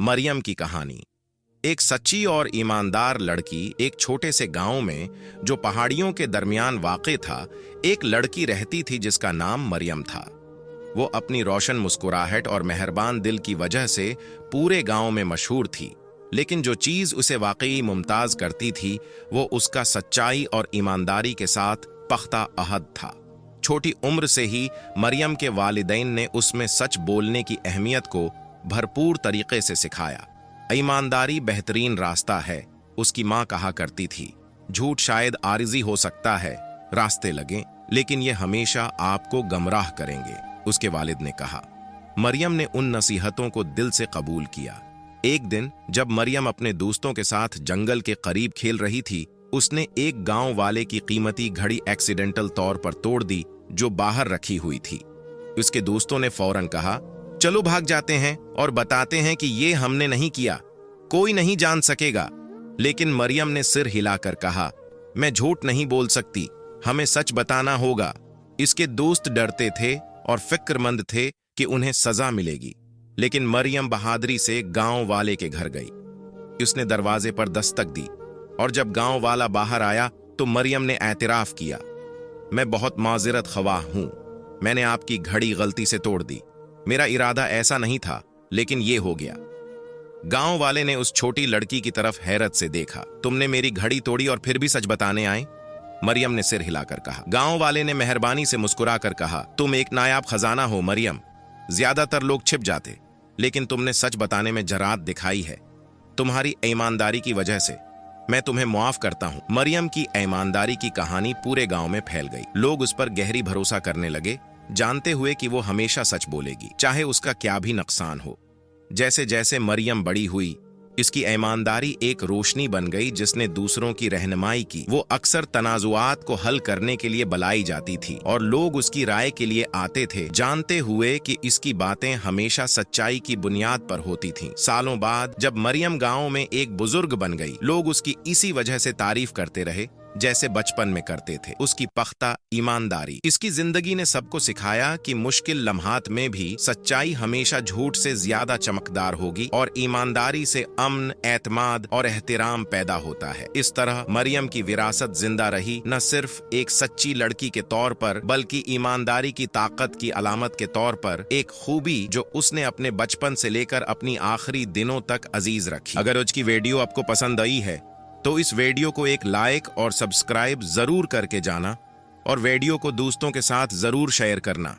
मरियम की कहानी। एक सच्ची और ईमानदार लड़की एक छोटे से गांव में, जो पहाड़ियों के दरमियान वाक़े था, एक लड़की रहती थी जिसका नाम मरियम था। वो अपनी रोशन मुस्कुराहट और मेहरबान दिल की वजह से पूरे गांव में मशहूर थी। लेकिन जो चीज उसे वाकई मुमताज करती थी, वो उसका सच्चाई और ईमानदारी के साथ पख्ता अहद था। छोटी उम्र से ही मरियम के वालिदैन ने उसमें सच बोलने की अहमियत को भरपूर तरीके से सिखाया। ईमानदारी बेहतरीन रास्ता है, उसकी माँ कहा करती थी। झूठ शायद आरिजी हो सकता है, रास्ते लगें, लेकिन ये हमेशा आपको गमराह करेंगे, उसके वालिद ने कहा। मरियम ने उन नसीहतों को दिल से कबूल किया। एक दिन जब मरियम अपने दोस्तों के साथ जंगल के करीब खेल रही थी, उसने एक गांव वाले की कीमती घड़ी एक्सीडेंटल तौर पर तोड़ दी, जो बाहर रखी हुई थी। उसके दोस्तों ने फौरन कहा, चलो भाग जाते हैं और बताते हैं कि ये हमने नहीं किया, कोई नहीं जान सकेगा। लेकिन मरियम ने सिर हिलाकर कहा, मैं झूठ नहीं बोल सकती, हमें सच बताना होगा। इसके दोस्त डरते थे और फिक्रमंद थे कि उन्हें सजा मिलेगी। लेकिन मरियम बहादुरी से गांव वाले के घर गई। उसने दरवाजे पर दस्तक दी और जब गांव वाला बाहर आया तो मरियम ने एतराफ किया, मैं बहुत माजिरत ख्वाह हूं, मैंने आपकी घड़ी गलती से तोड़ दी, मेरा इरादा ऐसा नहीं था, लेकिन ये हो गया। गांव वाले ने उस छोटी लड़की की तरफ हैरत से देखा। तुमने मेरी घड़ी तोड़ी और फिर भी सच बताने आए? मरियम ने सिर हिलाकर कहा। गांव वाले ने मेहरबानी से मुस्कुराकर कहा, तुम एक नायाब खजाना हो मरियम, ज्यादातर लोग छिप जाते, लेकिन तुमने सच बताने में जरात दिखाई है। तुम्हारी ईमानदारी की वजह से मैं तुम्हें मुआफ करता हूं। मरियम की ईमानदारी की कहानी पूरे गांव में फैल गई। लोग उस पर गहरी भरोसा करने लगे, जानते हुए कि वो हमेशा सच बोलेगी, चाहे उसका क्या भी नुकसान हो। जैसे जैसे मरियम बड़ी हुई, इसकी ईमानदारी एक रोशनी बन गई जिसने दूसरों की रहनुमाई की। वो अक्सर तनाजुआत को हल करने के लिए बुलाई जाती थी और लोग उसकी राय के लिए आते थे, जानते हुए कि इसकी बातें हमेशा सच्चाई की बुनियाद पर होती थीं। सालों बाद जब मरियम गांव में एक बुजुर्ग बन गई, लोग उसकी इसी वजह से तारीफ करते रहे जैसे बचपन में करते थे। उसकी पख्ता ईमानदारी। इसकी जिंदगी ने सबको सिखाया कि मुश्किल लम्हात में भी सच्चाई हमेशा झूठ से ज्यादा चमकदार होगी और ईमानदारी से अमन, एतमाद और एहतराम पैदा होता है। इस तरह मरियम की विरासत जिंदा रही, न सिर्फ एक सच्ची लड़की के तौर पर, बल्कि ईमानदारी की ताकत की अलामत के तौर पर एक खूबी जो उसने अपने बचपन से लेकर अपनी आखिरी दिनों तक अजीज रखी। अगर आज की वीडियो आपको पसंद आई है तो इस वीडियो को एक लाइक और सब्सक्राइब जरूर करके जाना और वीडियो को दोस्तों के साथ जरूर शेयर करना।